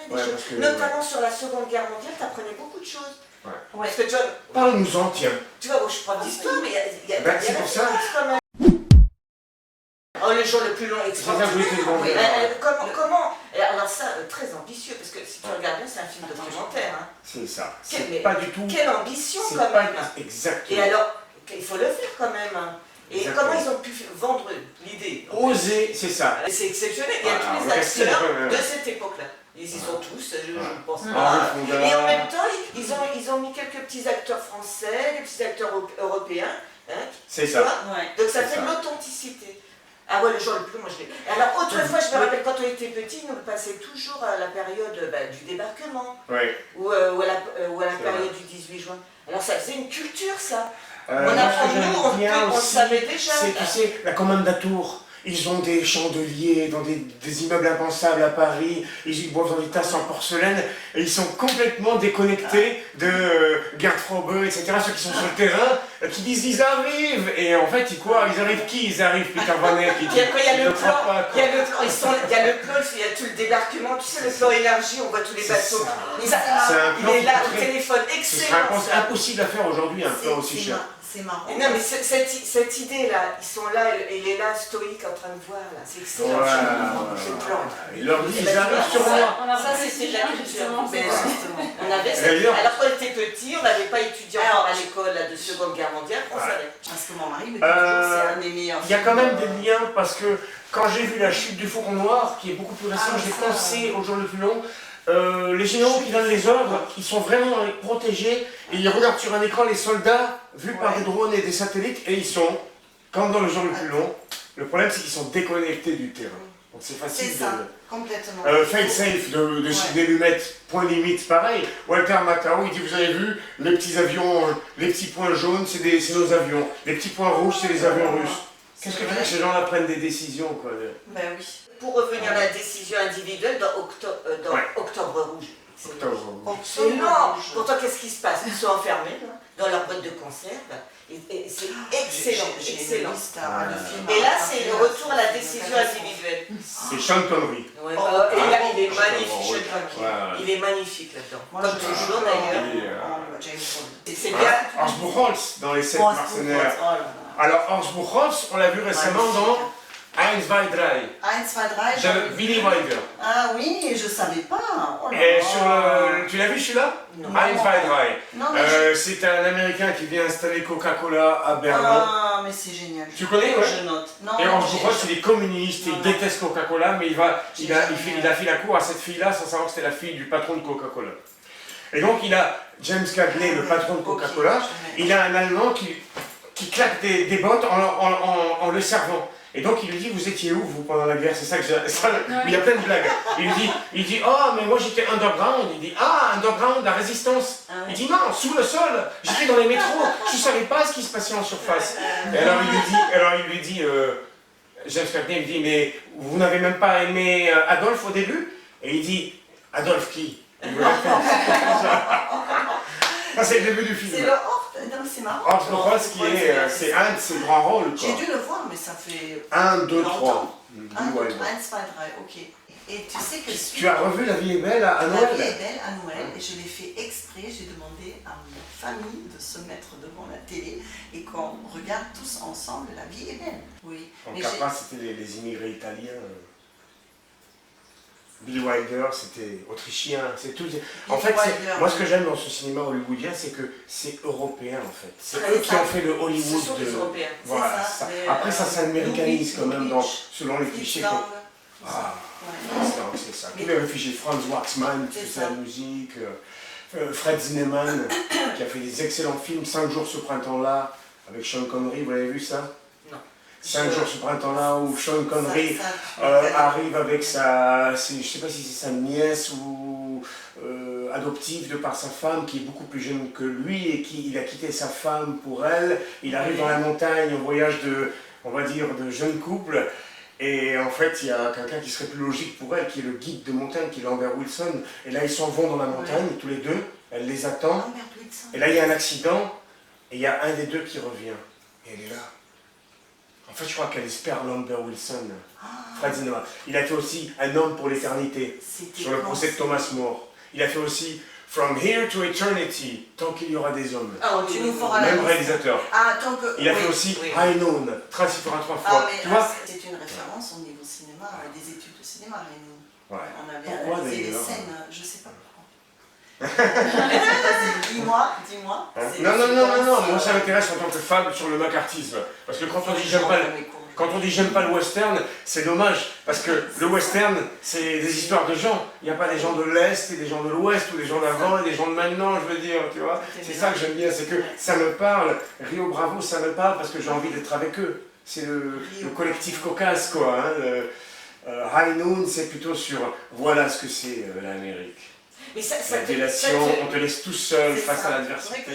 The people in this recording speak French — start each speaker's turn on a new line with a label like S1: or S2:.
S1: des choses. Notamment sur la Seconde Guerre mondiale, tu apprenais beaucoup de choses.
S2: Ouais.
S1: Parce que tu vois,
S2: parle-nous-en, tiens.
S1: Tu vois, je prends d'histoire, mais il y a
S2: c'est pour ça.
S1: quand même. Oh, le jour le plus long extraordinaire. Oui. Comment alors ça, très ambitieux, parce que si tu regardes bien, c'est un film documentaire. Hein.
S2: C'est ça. C'est pas du tout.
S1: Quelle ambition quand même.
S2: Exactement.
S1: Et alors, il faut le faire quand même. Hein. Et comment ils ont pu vendre l'idée.
S2: Oser, c'est ça.
S1: C'est exceptionnel. Il y a tous les acteurs de cette époque-là. Ils y sont tous, je pense pas. Et en même temps, ils ont mis quelques petits acteurs français, des petits acteurs européens. Hein,
S2: c'est ça.
S1: Donc ça fait de l'authenticité. Ah ouais, le jour le plus long, moi je l'ai. Alors autrefois, je me rappelle quand on était petit, nous le passait toujours à la période du débarquement. Ou à la période du 18 juin. Alors ça faisait une culture, ça. On le savait déjà.
S2: Tu sais, la Kommandantur. Ils ont des chandeliers dans des immeubles impensables à Paris, ils boivent dans des tasses en porcelaine, et ils sont complètement déconnectés de Gertfrobe, etc., ceux qui sont sur le terrain, qui disent ils arrivent, et en fait, ils arrivent qui? Ils arrivent Peter Van Eyck,
S1: il y a le plan, il y a tout le débarquement, tu sais, le plan élargi, on voit tous les bateaux. Il est là, au téléphone, excellent.
S2: C'est impossible à faire aujourd'hui, un plan aussi cher.
S1: C'est marrant. Non mais cette idée-là, ils sont là, il est là, stoïque, en train de voir, là. C'est excellent. C'est le plan.
S2: Ils leur disent, ils arrivent sur moi.
S1: Ça, c'était la culture. On avait alors quand on était petit, on n'avait pas étudié à l'école de Seconde Guerre mondiale, on savait. Parce que mon mari me dit toujours, c'est un des meilleurs.
S2: Il y a quand même des liens, parce que quand j'ai vu la chute du Faucon Noir, qui est beaucoup plus récente, j'ai pensé au jour le plus long. Les généraux qui donnent les ordres, ils sont vraiment protégés et ils regardent sur un écran les soldats vus par des drones et des satellites et ils sont, comme dans le jour le plus long, le problème c'est qu'ils sont déconnectés du terrain. Donc c'est facile
S1: c'est ça, complètement.
S2: Fail-safe de Sidney Lumet, point limite, pareil. Walter Matthau, il dit vous avez vu, les petits avions, les petits points jaunes c'est nos avions, les petits points rouges c'est les avions russes. Qu'est-ce que tu veux que ces gens-là prennent des décisions quoi.
S1: Ben oui. Pour revenir à la décision individuelle dans Octobre Rouge. C'est énorme. Pourtant, qu'est-ce qui se passe? Ils sont enfermés dans leur boîte de conserve. Et c'est excellent, excellent. Et là, c'est le retour à la décision individuelle.
S2: C'est Sean Connery.
S1: Et là, il est magnifique, Sean Connery. Il est magnifique là-dedans. Comme toujours d'ailleurs. C'est bien.
S2: Horst Buchholz dans Les 7 mercenaires. Alors, Horst Buchholz, on l'a vu récemment dans 1, 2, 3.
S1: 1, 2, 3.
S2: De Billy Wilder.
S1: Ah oui, je savais pas. Oh
S2: et tu l'as vu celui-là? 1, 2, 3. C'est un Américain qui vient installer Coca-Cola à Berlin.
S1: Ah, mais c'est génial.
S2: Tu connais,
S1: Je note.
S2: Et Horst Buchholz, il est communiste, il déteste Coca-Cola, mais il a fait la cour à cette fille-là sans savoir que c'était la fille du patron de Coca-Cola. Et donc, il a James Cagney, le patron de Coca-Cola, il a un Allemand qui claque des bottes en le servant. Et donc il lui dit, vous étiez où vous pendant la guerre? C'est ça que il y a plein de blagues. Il dit, oh mais moi j'étais underground. Il dit, ah underground, la résistance. Il dit, non, sous le sol, j'étais dans les métros, je ne savais pas ce qui se passait en surface. Et alors il lui dit, James Cagney, il dit, mais vous n'avez même pas aimé Adolphe au début? Et il dit, Adolphe qui? Ça c'est le début du film.
S1: C'est le c'est marrant.
S2: Horst Buchholz c'est un de ses grands rôles.
S1: J'ai dû le voir, mais ça fait
S2: 1, 2, 3.
S1: 1, 2, 3, ok. Et tu sais que
S2: tu as revu La vie est belle à Noël?
S1: La vie est belle à Noël, et je l'ai fait exprès, j'ai demandé à ma famille de se mettre devant la télé et qu'on regarde tous ensemble La vie est belle. Oui.
S2: En Capra, c'était les immigrés italiens. Billy Wilder, c'était autrichien, c'est tout. En fait, moi ce que j'aime dans ce cinéma hollywoodien, c'est que c'est européen en fait. C'est eux qui ont fait le Hollywood
S1: de... Les Européens.
S2: Voilà, ça. Après ça s'américanise quand même selon les clichés. C'est ça. Tous les réfugiés, Franz Waxman qui faisait la musique, Fred Zinnemann qui a fait des excellents films, 5 jours ce printemps-là, avec Sean Connery, vous l'avez vu ça? 5 jours ce printemps-là où Sean Connery arrive avec sa, je ne sais pas si c'est sa nièce ou adoptive de par sa femme qui est beaucoup plus jeune que lui et il a quitté sa femme pour elle. Il arrive dans la montagne en voyage on va dire, de jeune couple. Et en fait, il y a quelqu'un qui serait plus logique pour elle, qui est le guide de montagne, qui est Lambert Wilson. Et là, ils s'en vont dans la montagne, tous les deux. Elle les attend. Et là, il y a un accident. Et il y a un des deux qui revient. Et elle est là. En fait, je crois qu'elle espère Lambert Wilson, Fred Zinnemann. Il a fait aussi Un homme pour l'éternité, sur le procès de Thomas More. Il a fait aussi From Here to Eternity, tant qu'il y aura des hommes.
S1: Ah, tu nous feras
S2: Même réalisateur.
S3: Ah, tant que...
S2: Il a fait aussi High Noon, Trace il fera 3 fois.
S3: Mais
S2: tu vois,
S3: c'est une référence au niveau cinéma, des études de cinéma, High Noon.
S2: Ouais.
S3: On avait
S2: Pourquoi,
S3: analysé les
S2: d'ailleurs
S3: scènes, je sais pas pourquoi. Vas-y, dis-moi.
S2: Non, moi ça m'intéresse en tant que fable sur le macartisme. Parce que quand on dit j'aime pas le western, c'est dommage. Parce que le western, c'est des histoires de gens. Il n'y a pas des gens de l'Est et des gens de l'Ouest, ou des gens d'avant et des gens de maintenant, je veux dire, tu vois. C'est ça que j'aime bien, c'est que ça me parle. Rio Bravo, ça me parle parce que j'ai envie d'être avec eux. C'est le collectif cocasse, quoi. Hein. High Noon, c'est plutôt sur voilà ce que c'est l'Amérique.
S1: Mais ça,
S2: la délation, on te laisse tout seul face à l'adversité.